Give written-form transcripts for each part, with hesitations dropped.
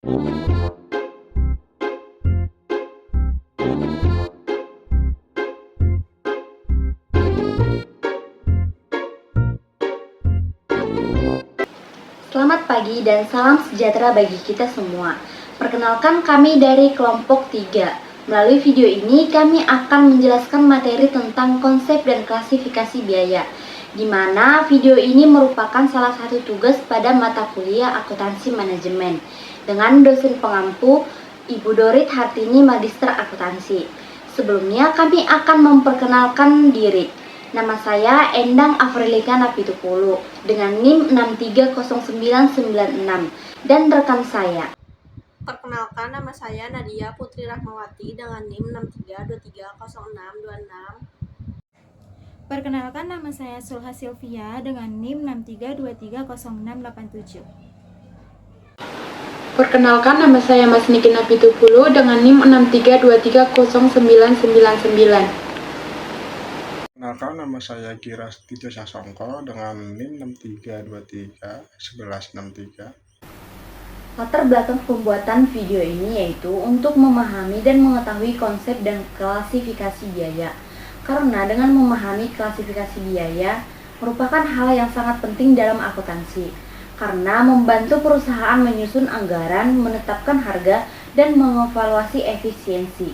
Selamat pagi dan salam sejahtera bagi kita semua. Perkenalkan, kami dari kelompok 3. Melalui video ini kami akan menjelaskan materi tentang konsep dan klasifikasi biaya, di mana video ini merupakan salah satu tugas pada mata kuliah akuntansi manajemen dengan dosen pengampu Ibu Dorit Hartini, Magister Akuntansi. Sebelumnya kami akan memperkenalkan diri. Nama saya Endang Afrilika Napitupulu dengan NIM 630996 dan rekan saya. Perkenalkan, nama saya Nadia Putri Rahmawati dengan NIM 63230626. Perkenalkan, nama saya Sulha Silvia dengan NIM 63230687. Perkenalkan, nama saya Mas Niki Napitupulu dengan NIM 63230999. Perkenalkan, nama saya Giras Tijo Sasongko dengan NIM 63231163. Latar belakang pembuatan video ini yaitu untuk memahami dan mengetahui konsep dan klasifikasi biaya. Karena dengan memahami klasifikasi biaya merupakan hal yang sangat penting dalam akuntansi, karena membantu perusahaan menyusun anggaran, menetapkan harga, dan mengevaluasi efisiensi.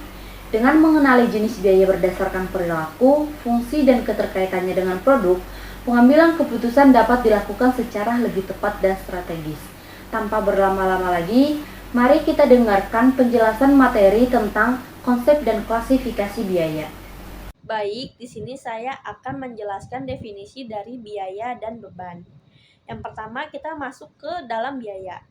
Dengan mengenali jenis biaya berdasarkan perilaku, fungsi, dan keterkaitannya dengan produk, pengambilan keputusan dapat dilakukan secara lebih tepat dan strategis. Tanpa berlama-lama lagi, mari kita dengarkan penjelasan materi tentang konsep dan klasifikasi biaya. Baik, di sini saya akan menjelaskan definisi dari biaya dan beban. Yang pertama, kita masuk ke dalam biaya.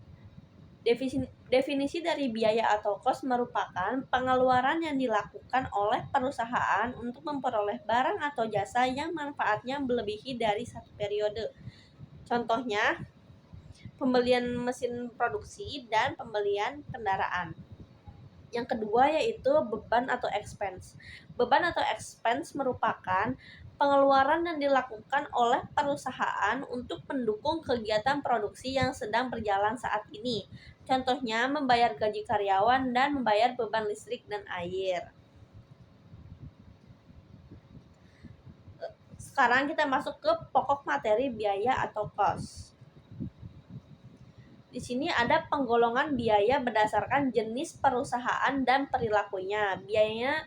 Definisi dari biaya atau cost merupakan pengeluaran yang dilakukan oleh perusahaan untuk memperoleh barang atau jasa yang manfaatnya melebihi dari satu periode. Contohnya, pembelian mesin produksi dan pembelian kendaraan. Yang kedua yaitu beban atau expense. Beban atau expense merupakan pengeluaran yang dilakukan oleh perusahaan untuk mendukung kegiatan produksi yang sedang berjalan saat ini. Contohnya membayar gaji karyawan dan membayar beban listrik dan air. Sekarang kita masuk ke pokok materi biaya atau cost. Di sini ada penggolongan biaya berdasarkan jenis perusahaan dan perilakunya.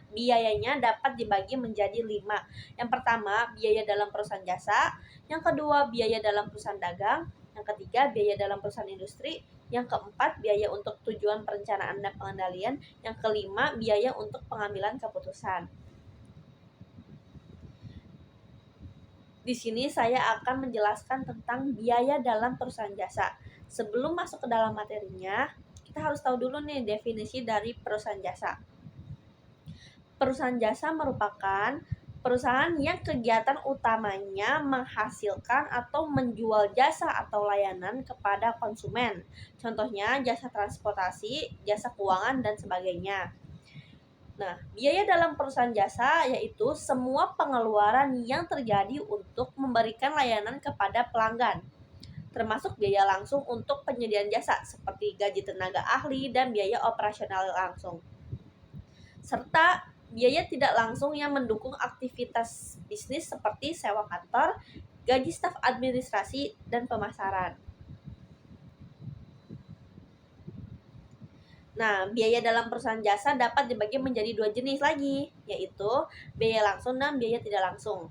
Biayanya dapat dibagi menjadi 5. Yang pertama, biaya dalam perusahaan jasa. Yang kedua, biaya dalam perusahaan dagang. Yang ketiga, biaya dalam perusahaan industri. Yang keempat, biaya untuk tujuan perencanaan dan pengendalian. Yang kelima, biaya untuk pengambilan keputusan. Di sini saya akan menjelaskan tentang biaya dalam perusahaan jasa. Sebelum masuk ke dalam materinya, kita harus tahu dulu nih definisi dari perusahaan jasa. Perusahaan jasa merupakan perusahaan yang kegiatan utamanya menghasilkan atau menjual jasa atau layanan kepada konsumen. Contohnya jasa transportasi, jasa keuangan, dan sebagainya. Nah, biaya dalam perusahaan jasa yaitu semua pengeluaran yang terjadi untuk memberikan layanan kepada pelanggan, termasuk biaya langsung untuk penyediaan jasa seperti gaji tenaga ahli dan biaya operasional langsung, serta biaya tidak langsung yang mendukung aktivitas bisnis seperti sewa kantor, gaji staf administrasi, dan pemasaran. Nah, biaya dalam perusahaan jasa dapat dibagi menjadi 2 jenis lagi, yaitu biaya langsung dan biaya tidak langsung.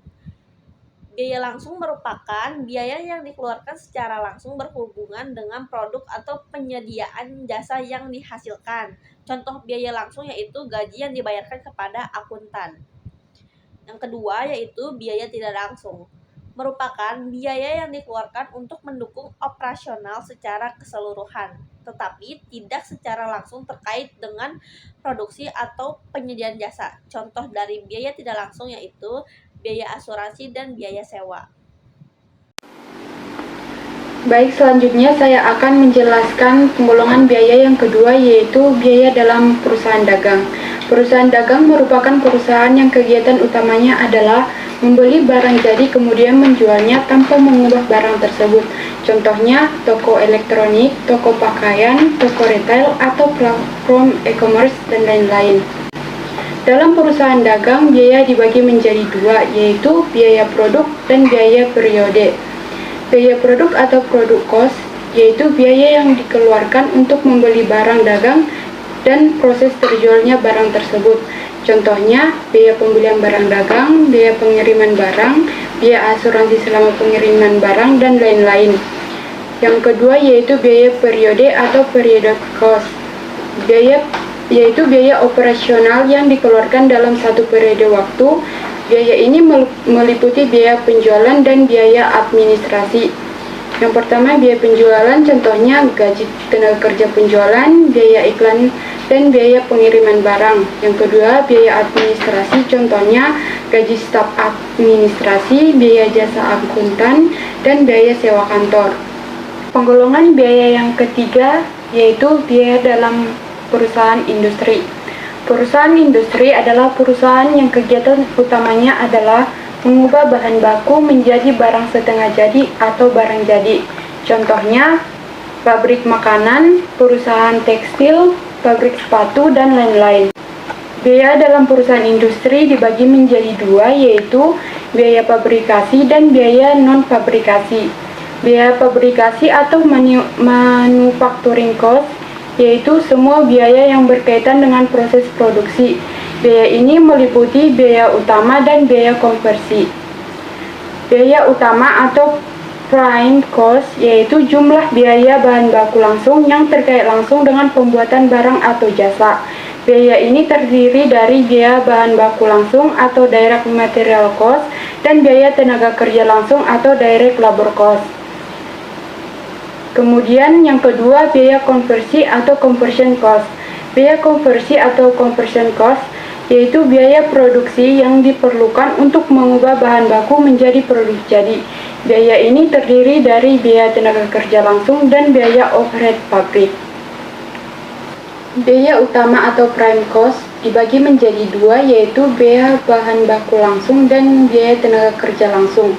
Biaya langsung merupakan biaya yang dikeluarkan secara langsung berhubungan dengan produk atau penyediaan jasa yang dihasilkan. Contoh biaya langsung yaitu gaji yang dibayarkan kepada akuntan. Yang kedua yaitu biaya tidak langsung, merupakan biaya yang dikeluarkan untuk mendukung operasional secara keseluruhan, tetapi tidak secara langsung terkait dengan produksi atau penyediaan jasa. Contoh dari biaya tidak langsung yaitu biaya asuransi dan biaya sewa. Baik, selanjutnya saya akan menjelaskan penggolongan biaya yang kedua, yaitu biaya dalam perusahaan dagang. Perusahaan dagang merupakan perusahaan yang kegiatan utamanya adalah membeli barang jadi kemudian menjualnya tanpa mengubah barang tersebut. Contohnya toko elektronik, toko pakaian, toko retail, atau platform e-commerce dan lain-lain. Dalam perusahaan dagang, biaya dibagi menjadi dua, yaitu biaya produk dan biaya periode. Biaya produk atau produk cost, yaitu biaya yang dikeluarkan untuk membeli barang dagang dan proses terjualnya barang tersebut. Contohnya, biaya pembelian barang dagang, biaya pengiriman barang, biaya asuransi selama pengiriman barang, dan lain-lain. Yang kedua yaitu biaya periode atau period cost. Yaitu biaya operasional yang dikeluarkan dalam satu periode waktu. Biaya ini meliputi biaya penjualan dan biaya administrasi. Yang pertama, biaya penjualan, contohnya gaji tenaga kerja penjualan, biaya iklan, dan biaya pengiriman barang. Yang kedua, biaya administrasi, contohnya gaji staf administrasi, biaya jasa akuntan, dan biaya sewa kantor. Penggolongan biaya yang ketiga yaitu biaya dalam perusahaan industri. Perusahaan industri adalah perusahaan yang kegiatan utamanya adalah mengubah bahan baku menjadi barang setengah jadi atau barang jadi. Contohnya, pabrik makanan, perusahaan tekstil, pabrik sepatu, dan lain-lain. Biaya dalam perusahaan industri dibagi menjadi dua, yaitu biaya pabrikasi dan biaya non-pabrikasi. Biaya pabrikasi atau manufacturing cost yaitu semua biaya yang berkaitan dengan proses produksi. Biaya ini meliputi biaya utama dan biaya konversi. Biaya utama atau prime cost yaitu jumlah biaya bahan baku langsung yang terkait langsung dengan pembuatan barang atau jasa. Biaya ini terdiri dari biaya bahan baku langsung atau direct material cost dan biaya tenaga kerja langsung atau direct labor cost. Kemudian yang kedua, biaya konversi atau conversion cost. Biaya konversi atau conversion cost yaitu biaya produksi yang diperlukan untuk mengubah bahan baku menjadi produk jadi. Biaya ini terdiri dari biaya tenaga kerja langsung dan biaya overhead pabrik. Biaya utama atau prime cost dibagi menjadi dua, yaitu biaya bahan baku langsung dan biaya tenaga kerja langsung.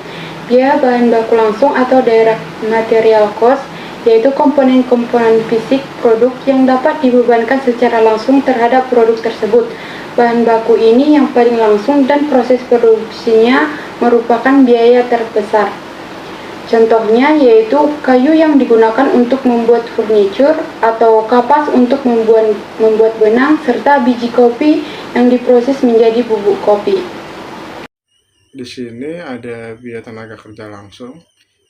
Biaya bahan baku langsung atau direct material cost yaitu komponen-komponen fisik produk yang dapat dibebankan secara langsung terhadap produk tersebut. Bahan baku ini yang paling langsung dan proses produksinya merupakan biaya terbesar. Contohnya yaitu kayu yang digunakan untuk membuat furniture atau kapas untuk membuat benang, serta biji kopi yang diproses menjadi bubuk kopi. Di sini ada biaya tenaga kerja langsung.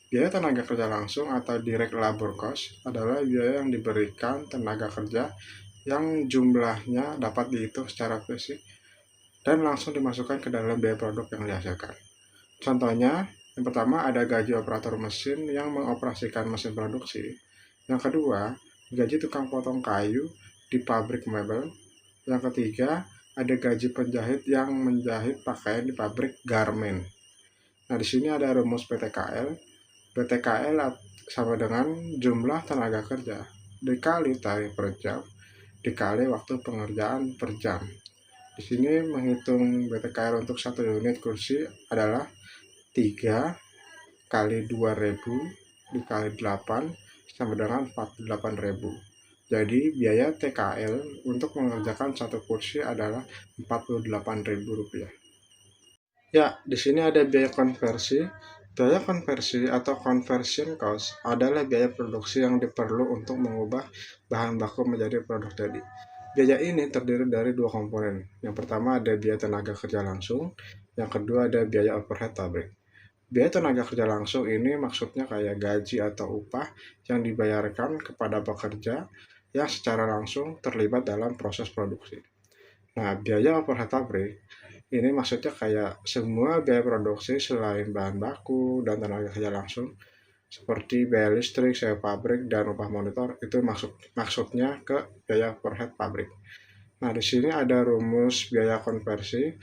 Biaya tenaga kerja langsung atau direct labor cost adalah biaya yang diberikan tenaga kerja yang jumlahnya dapat dihitung secara fisik dan langsung dimasukkan ke dalam biaya produk yang dihasilkan. Contohnya, yang pertama ada gaji operator mesin yang mengoperasikan mesin produksi. Yang kedua, gaji tukang potong kayu di pabrik mebel. Yang ketiga, ada gaji penjahit yang menjahit pakaian di pabrik garment. Nah, di sini ada rumus PTKL. PTKL sama dengan jumlah tenaga kerja dikali tarif per jam dikali waktu pengerjaan per jam. Di sini menghitung PTKL untuk satu unit kursi adalah 3 kali 2.000 dikali 8 sama dengan 48.000. Jadi biaya TKL untuk mengerjakan satu kursi adalah Rp48.000. Ya, di sini ada biaya konversi. Biaya konversi atau conversion cost adalah biaya produksi yang diperlu untuk mengubah bahan baku menjadi produk jadi. Biaya ini terdiri dari dua komponen. Yang pertama ada biaya tenaga kerja langsung, yang kedua ada biaya overhead pabrik. Biaya tenaga kerja langsung ini maksudnya kayak gaji atau upah yang dibayarkan kepada pekerja yang secara langsung terlibat dalam proses produksi. Nah, biaya overhead pabrik ini maksudnya kayak semua biaya produksi selain bahan baku dan tenaga kerja langsung, seperti biaya listrik, sewa pabrik, dan upah monitor, itu maksudnya ke biaya overhead pabrik. Nah, di sini ada rumus biaya konversi.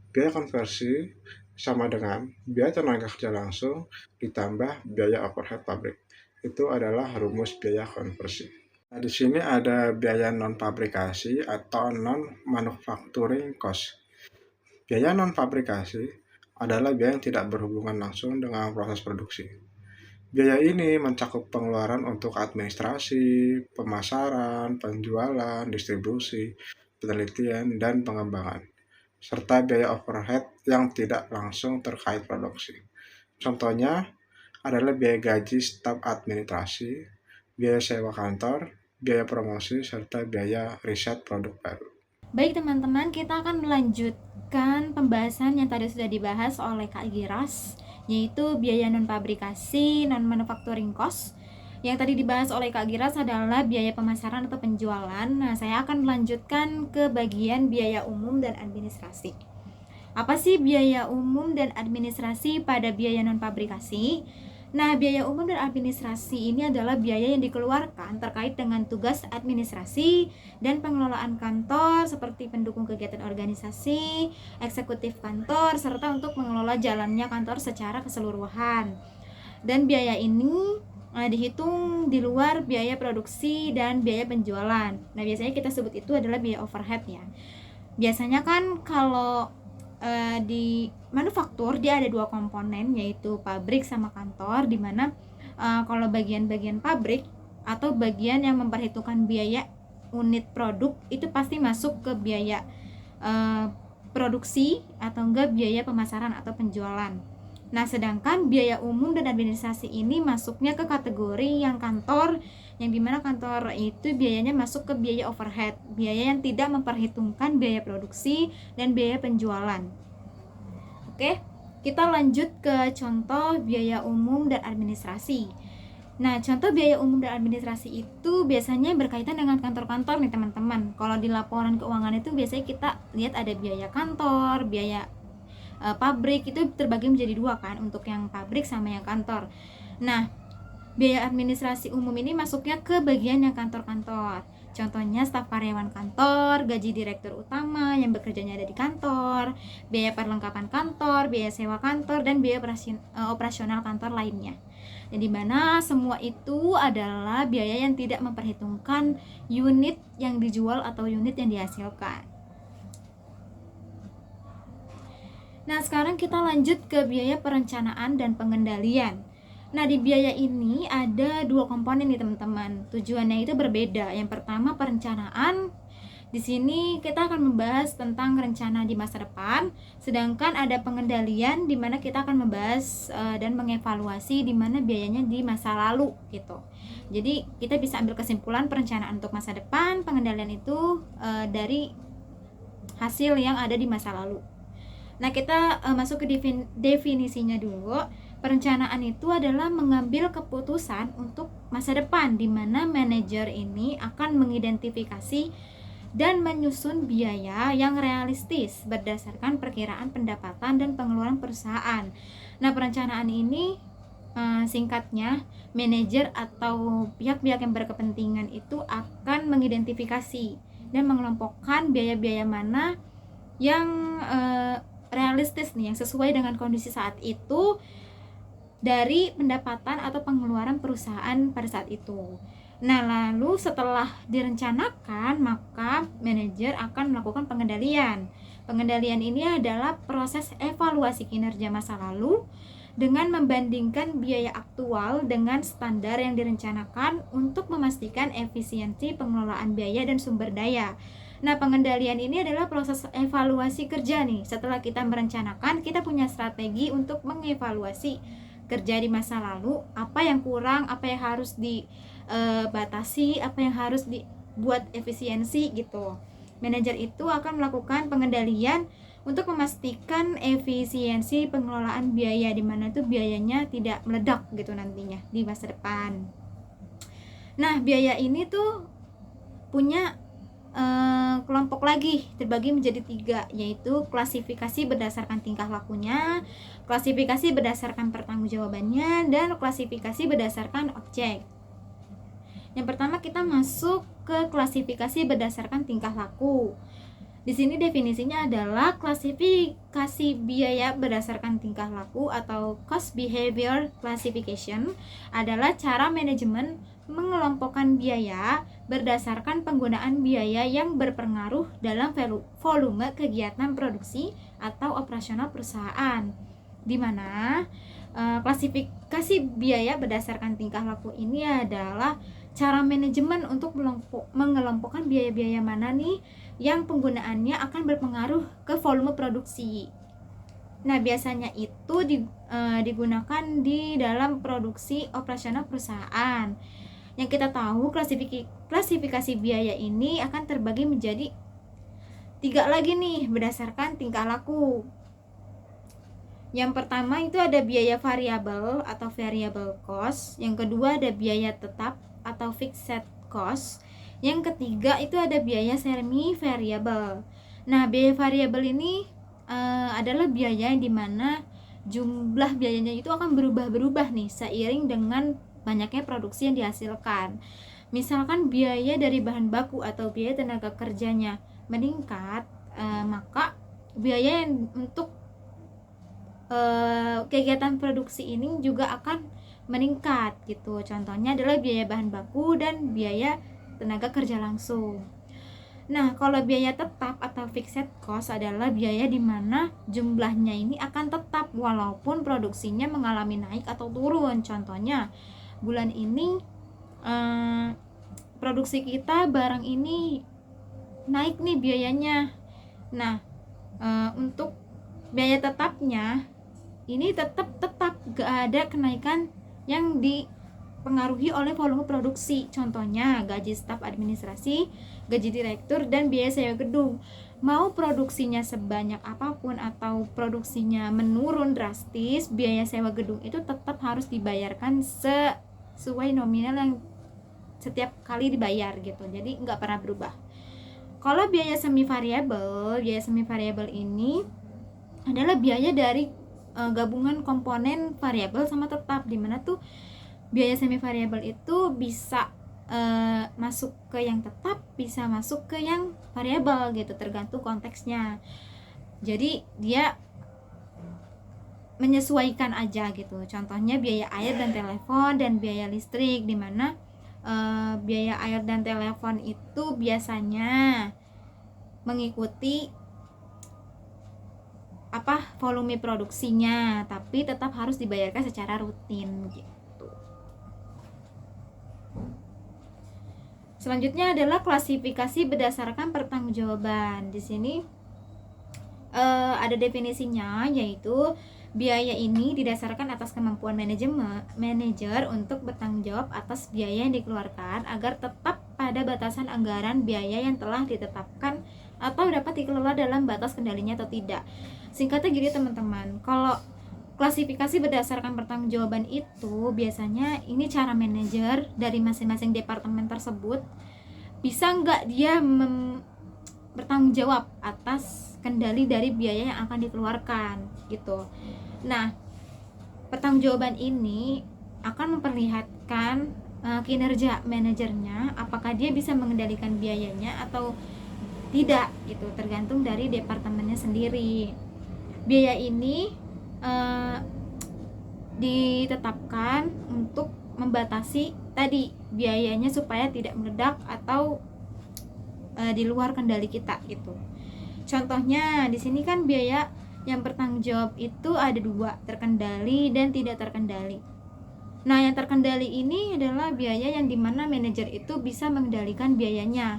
Biaya konversi sama dengan biaya tenaga kerja langsung ditambah biaya overhead pabrik. Itu adalah rumus biaya konversi. Nah, di sini ada biaya non-pabrikasi atau non-manufacturing cost. Biaya non-pabrikasi adalah biaya yang tidak berhubungan langsung dengan proses produksi. Biaya ini mencakup pengeluaran untuk administrasi, pemasaran, penjualan, distribusi, penelitian, dan pengembangan, serta biaya overhead yang tidak langsung terkait produksi. Contohnya adalah biaya gaji staf administrasi, biaya sewa kantor, biaya promosi, serta biaya riset produk baru. Baik teman-teman, kita akan melanjutkan pembahasan yang tadi sudah dibahas oleh Kak Giras, yaitu biaya non-pabrikasi, non-manufacturing cost. Yang tadi dibahas oleh Kak Giras adalah biaya pemasaran atau penjualan. Nah, saya akan melanjutkan ke bagian biaya umum dan administrasi. Apa sih biaya umum dan administrasi pada biaya non-pabrikasi? Nah, biaya umum dan administrasi ini adalah biaya yang dikeluarkan terkait dengan tugas administrasi dan pengelolaan kantor seperti pendukung kegiatan organisasi, eksekutif kantor, serta untuk mengelola jalannya kantor secara keseluruhan. Dan biaya ini dihitung di luar biaya produksi dan biaya penjualan. Nah, biasanya kita sebut itu adalah biaya overhead ya. Biasanya kan kalau di manufaktur dia ada dua komponen, yaitu pabrik sama kantor, dimana kalau bagian-bagian pabrik atau bagian yang memperhitungkan biaya unit produk itu pasti masuk ke biaya produksi atau enggak biaya pemasaran atau penjualan. Nah, sedangkan biaya umum dan administrasi ini masuknya ke kategori yang kantor, yang dimana kantor itu biayanya masuk ke biaya overhead, biaya yang tidak memperhitungkan biaya produksi dan biaya penjualan. Oke, kita lanjut ke contoh biaya umum dan administrasi. Nah, contoh biaya umum dan administrasi itu biasanya berkaitan dengan kantor-kantor nih teman-teman. Kalau di laporan keuangan itu biasanya kita lihat ada biaya kantor, biaya pabrik, itu terbagi menjadi dua kan, untuk yang pabrik sama yang kantor. Nah, biaya administrasi umum ini masuknya ke bagian yang kantor-kantor. Contohnya staf karyawan kantor, gaji direktur utama yang bekerjanya ada di kantor, biaya perlengkapan kantor, biaya sewa kantor, dan biaya operasional kantor lainnya. Dan dimana semua itu adalah biaya yang tidak memperhitungkan unit yang dijual atau unit yang dihasilkan. Nah, sekarang kita lanjut ke biaya perencanaan dan pengendalian. Nah, di biaya ini ada dua komponen nih teman-teman. Tujuannya itu berbeda. Yang pertama perencanaan. Di sini kita akan membahas tentang rencana di masa depan. Sedangkan ada pengendalian di mana kita akan membahas dan mengevaluasi di mana biayanya di masa lalu gitu. Jadi kita bisa ambil kesimpulan perencanaan untuk masa depan, pengendalian itu dari hasil yang ada di masa lalu. Nah, kita masuk ke definisinya dulu. Perencanaan itu adalah mengambil keputusan untuk masa depan, di mana manajer ini akan mengidentifikasi dan menyusun biaya yang realistis berdasarkan perkiraan pendapatan dan pengeluaran perusahaan. Nah, perencanaan ini singkatnya, manajer atau pihak-pihak yang berkepentingan itu akan mengidentifikasi dan mengelompokkan biaya-biaya mana yang realistis nih, yang sesuai dengan kondisi saat itu dari pendapatan atau pengeluaran perusahaan pada saat itu. Nah, lalu setelah direncanakan, maka manajer akan melakukan pengendalian. Pengendalian ini adalah proses evaluasi kinerja masa lalu dengan membandingkan biaya aktual dengan standar yang direncanakan untuk memastikan efisiensi pengelolaan biaya dan sumber daya. Nah, pengendalian ini adalah proses evaluasi kerja nih. Setelah kita merencanakan, kita punya strategi untuk mengevaluasi kerja di masa lalu, apa yang kurang, apa yang harus dibatasi, apa yang harus dibuat efisiensi gitu. Manajer itu akan melakukan pengendalian untuk memastikan efisiensi pengelolaan biaya, di mana itu biayanya tidak meledak gitu nantinya di masa depan. Nah, biaya ini tuh punya kelompok lagi, terbagi menjadi 3, yaitu klasifikasi berdasarkan tingkah lakunya, klasifikasi berdasarkan pertanggungjawabannya, dan klasifikasi berdasarkan objek. Yang pertama kita masuk ke klasifikasi berdasarkan tingkah laku. Di sini definisinya adalah klasifikasi biaya berdasarkan tingkah laku atau cost behavior classification adalah cara manajemen mengelompokkan biaya berdasarkan penggunaan biaya yang berpengaruh dalam volume kegiatan produksi atau operasional perusahaan. di mana klasifikasi biaya berdasarkan tingkah laku ini adalah cara manajemen untuk mengelompokkan biaya-biaya mana nih yang penggunaannya akan berpengaruh ke volume produksi. Nah, biasanya itu digunakan di dalam produksi operasional perusahaan. Yang kita tahu klasifikasi biaya ini akan terbagi menjadi 3 lagi nih berdasarkan tingkah laku. Yang pertama itu ada biaya variabel atau variable cost. Yang kedua ada biaya tetap atau fixed cost. Yang ketiga itu ada biaya semi variable. Nah, biaya variabel ini adalah biaya yang dimana jumlah biayanya itu akan berubah-berubah nih seiring dengan banyaknya produksi yang dihasilkan. Misalkan biaya dari bahan baku atau biaya tenaga kerjanya meningkat, maka biaya yang untuk kegiatan produksi ini juga akan meningkat gitu. Contohnya adalah biaya bahan baku dan biaya tenaga kerja langsung. Nah, kalau biaya tetap atau fixed cost adalah biaya di mana jumlahnya ini akan tetap walaupun produksinya mengalami naik atau turun. Contohnya, bulan ini produksi kita barang ini naik nih biayanya. Nah, untuk biaya tetapnya ini tetap gak ada kenaikan yang dipengaruhi oleh volume produksi. Contohnya gaji staf administrasi, gaji direktur, dan biaya sewa gedung. Mau produksinya sebanyak apapun atau produksinya menurun drastis, biaya sewa gedung itu tetap harus dibayarkan sesuai nominal yang setiap kali dibayar gitu. Jadi nggak pernah berubah. Kalau biaya semi variabel ini adalah biaya dari gabungan komponen variabel sama tetap, dimana tuh biaya semi variabel itu bisa masuk ke yang tetap, bisa masuk ke yang variabel gitu, tergantung konteksnya. Jadi dia menyesuaikan aja gitu. Contohnya biaya air dan telepon dan biaya listrik, dimana biaya air dan telepon itu biasanya mengikuti volume produksinya, tapi tetap harus dibayarkan secara rutin gitu. Selanjutnya adalah klasifikasi berdasarkan pertanggungjawaban. Di sini ada definisinya, yaitu biaya ini didasarkan atas kemampuan manajer untuk bertanggung jawab atas biaya yang dikeluarkan agar tetap pada batasan anggaran biaya yang telah ditetapkan atau dapat dikelola dalam batas kendalinya atau tidak. Singkatnya gini teman-teman, kalau klasifikasi berdasarkan pertanggungjawaban itu biasanya ini cara manajer dari masing-masing departemen tersebut bisa nggak dia bertanggung jawab atas kendali dari biaya yang akan dikeluarkan gitu. Nah, pertanggungjawaban ini akan memperlihatkan kinerja manajernya, apakah dia bisa mengendalikan biayanya atau tidak gitu, tergantung dari departemennya sendiri. Biaya ini ditetapkan untuk membatasi tadi biayanya supaya tidak meledak atau di luar kendali kita gitu. Contohnya di sini kan biaya yang bertanggung jawab itu ada 2, terkendali dan tidak terkendali. Nah, yang terkendali ini adalah biaya yang dimana manajer itu bisa mengendalikan biayanya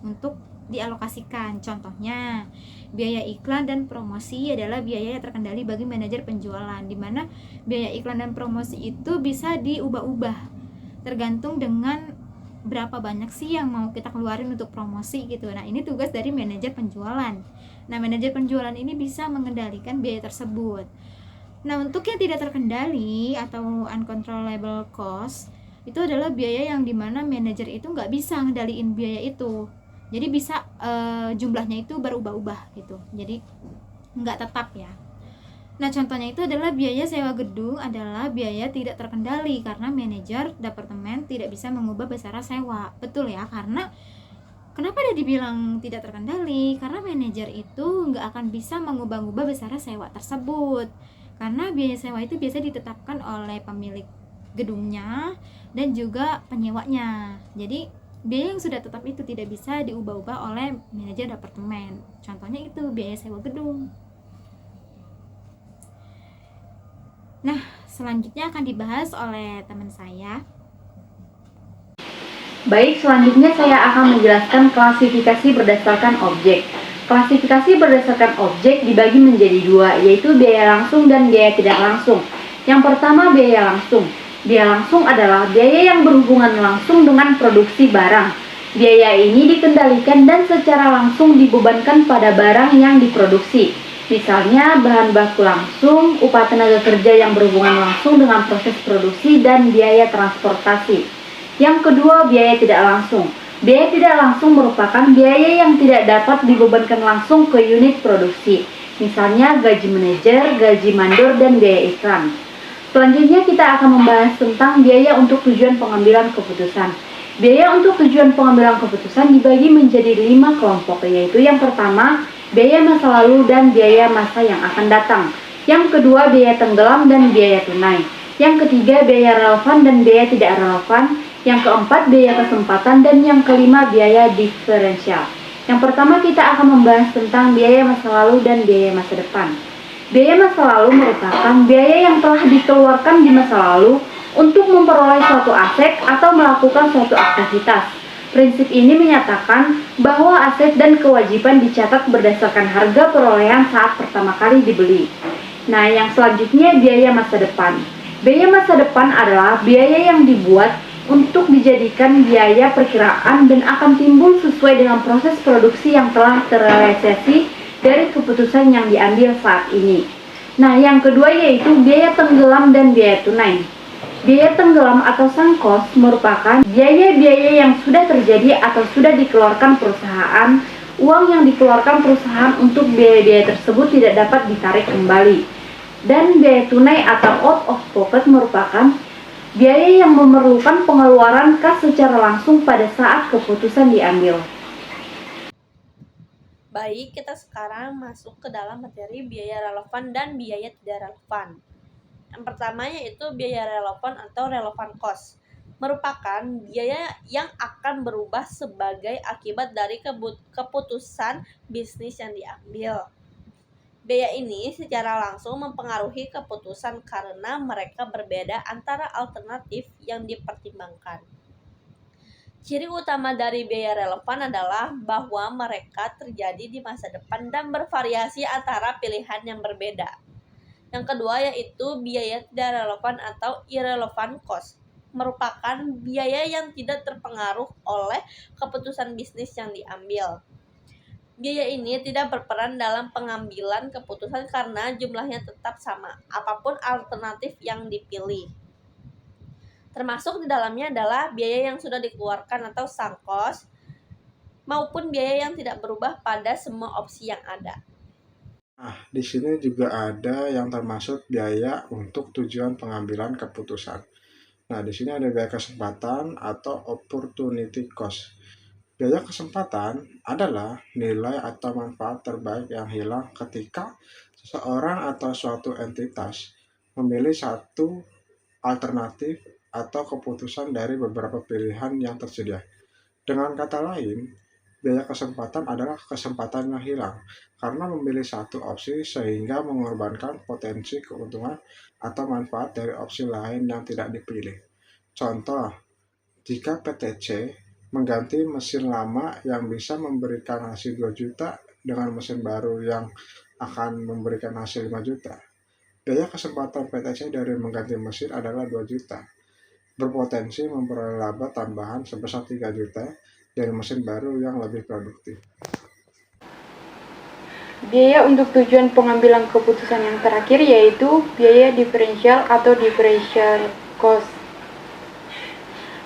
untuk dialokasikan. Contohnya biaya iklan dan promosi adalah biaya yang terkendali bagi manajer penjualan, dimana biaya iklan dan promosi itu bisa diubah-ubah tergantung dengan berapa banyak sih yang mau kita keluarin untuk promosi gitu. Nah, ini tugas dari manajer penjualan. Nah, manajer penjualan ini bisa mengendalikan biaya tersebut. Nah, untuk yang tidak terkendali atau uncontrollable cost itu adalah biaya yang dimana manajer itu nggak bisa ngendaliin biaya itu. Jadi bisa jumlahnya itu berubah-ubah gitu. Jadi nggak tetap ya. Nah, contohnya itu adalah biaya sewa gedung adalah biaya tidak terkendali karena manajer departemen tidak bisa mengubah besaran sewa. Betul ya, karena kenapa dia dibilang tidak terkendali? Karena manajer itu nggak akan bisa mengubah-ubah besaran sewa tersebut. Karena biaya sewa itu biasa ditetapkan oleh pemilik gedungnya dan juga penyewanya. Jadi biaya yang sudah tetap itu tidak bisa diubah-ubah oleh manajer departemen. Contohnya itu biaya sewa gedung. Nah, selanjutnya akan dibahas oleh teman saya. Baik, selanjutnya saya akan menjelaskan klasifikasi berdasarkan objek. Klasifikasi berdasarkan objek dibagi menjadi dua, yaitu biaya langsung dan biaya tidak langsung. Yang pertama, biaya langsung. Biaya langsung adalah biaya yang berhubungan langsung dengan produksi barang. Biaya ini dikendalikan dan secara langsung dibebankan pada barang yang diproduksi. Misalnya, bahan baku langsung, upah tenaga kerja yang berhubungan langsung dengan proses produksi, dan biaya transportasi. Yang kedua, biaya tidak langsung. Biaya tidak langsung merupakan biaya yang tidak dapat dibebankan langsung ke unit produksi. Misalnya gaji manajer, gaji mandor, dan biaya iklan. Selanjutnya kita akan membahas tentang biaya untuk tujuan pengambilan keputusan. Biaya untuk tujuan pengambilan keputusan dibagi menjadi 5 kelompok, yaitu yang pertama, biaya masa lalu dan biaya masa yang akan datang. Yang kedua, biaya tenggelam dan biaya tunai. Yang ketiga, biaya relevan dan biaya tidak relevan. Yang keempat, biaya kesempatan, dan yang kelima, biaya diferensial. Yang pertama kita akan membahas tentang biaya masa lalu dan biaya masa depan. Biaya masa lalu merupakan biaya yang telah dikeluarkan di masa lalu untuk memperoleh suatu aset atau melakukan suatu aktivitas. Prinsip ini menyatakan bahwa aset dan kewajiban dicatat berdasarkan harga perolehan saat pertama kali dibeli. Nah, yang selanjutnya biaya masa depan. Biaya masa depan adalah biaya yang dibuat untuk dijadikan biaya perkiraan dan akan timbul sesuai dengan proses produksi yang telah terrealisasi dari keputusan yang diambil saat ini. Nah, yang kedua yaitu biaya tenggelam dan biaya tunai. Biaya tenggelam atau sunk cost merupakan biaya-biaya yang sudah terjadi atau sudah dikeluarkan perusahaan. Uang yang dikeluarkan perusahaan untuk biaya-biaya tersebut tidak dapat ditarik kembali. Dan biaya tunai atau out of pocket merupakan biaya yang memerlukan pengeluaran kas secara langsung pada saat keputusan diambil. Baik, kita sekarang masuk ke dalam materi biaya relevan dan biaya tidak relevan. Yang pertama yaitu biaya relevan atau relevant cost. Merupakan biaya yang akan berubah sebagai akibat dari keputusan bisnis yang diambil. Biaya ini secara langsung mempengaruhi keputusan karena mereka berbeda antara alternatif yang dipertimbangkan. Ciri utama dari biaya relevan adalah bahwa mereka terjadi di masa depan dan bervariasi antara pilihan yang berbeda. Yang kedua yaitu biaya tidak relevan atau irrelevant cost. Merupakan biaya yang tidak terpengaruh oleh keputusan bisnis yang diambil. Biaya ini tidak berperan dalam pengambilan keputusan karena jumlahnya tetap sama, apapun alternatif yang dipilih. Termasuk di dalamnya adalah biaya yang sudah dikeluarkan atau sunk cost, maupun biaya yang tidak berubah pada semua opsi yang ada. Nah, di sini juga ada yang termasuk biaya untuk tujuan pengambilan keputusan. Nah, di sini ada biaya kesempatan atau opportunity cost. Biaya kesempatan adalah nilai atau manfaat terbaik yang hilang ketika seseorang atau suatu entitas memilih satu alternatif atau keputusan dari beberapa pilihan yang tersedia. Dengan kata lain, biaya kesempatan adalah kesempatan yang hilang karena memilih satu opsi sehingga mengorbankan potensi keuntungan atau manfaat dari opsi lain yang tidak dipilih. Contoh, jika PTC mengganti mesin lama yang bisa memberikan hasil 2 juta dengan mesin baru yang akan memberikan hasil 5 juta. Biaya kesempatan PTC dari mengganti mesin adalah 2 juta. Berpotensi memperoleh laba tambahan sebesar 3 juta dari mesin baru yang lebih produktif. Biaya untuk tujuan pengambilan keputusan yang terakhir yaitu biaya diferensial atau differential cost,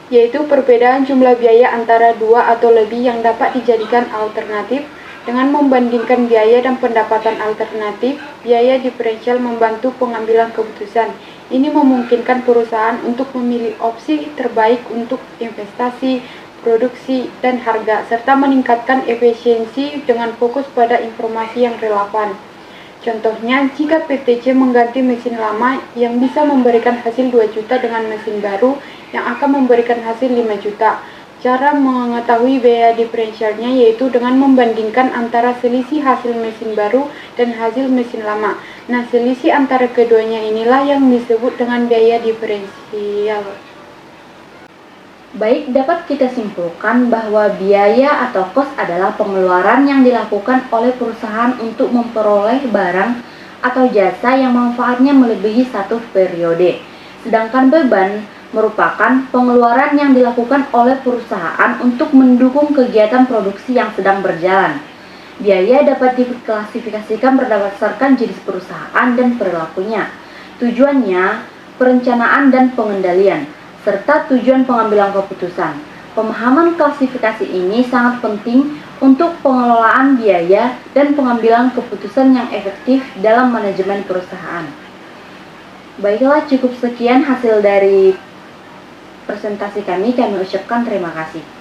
yaitu perbedaan jumlah biaya antara dua atau lebih yang dapat dijadikan alternatif. Dengan membandingkan biaya dan pendapatan alternatif, biaya diferensial membantu pengambilan keputusan. Ini memungkinkan perusahaan untuk memilih opsi terbaik untuk investasi, produksi, dan harga, serta meningkatkan efisiensi dengan fokus pada informasi yang relevan. Contohnya, jika PTC mengganti mesin lama yang bisa memberikan hasil 2 juta dengan mesin baru yang akan memberikan hasil 5 juta, Cara mengetahui biaya diferensialnya yaitu dengan membandingkan antara selisih hasil mesin baru dan hasil mesin lama. Nah, selisih antara keduanya inilah yang disebut dengan biaya diferensial. Baik, dapat kita simpulkan bahwa biaya atau cost adalah pengeluaran yang dilakukan oleh perusahaan untuk memperoleh barang atau jasa yang manfaatnya melebihi satu periode. Sedangkan beban merupakan pengeluaran yang dilakukan oleh perusahaan untuk mendukung kegiatan produksi yang sedang berjalan. Biaya dapat diklasifikasikan berdasarkan jenis perusahaan dan perilakunya, tujuannya, perencanaan dan pengendalian, serta tujuan pengambilan keputusan. Pemahaman klasifikasi ini sangat penting untuk pengelolaan biaya dan pengambilan keputusan yang efektif dalam manajemen perusahaan. Baiklah, cukup sekian hasil dari presentasi kami ucapkan terima kasih.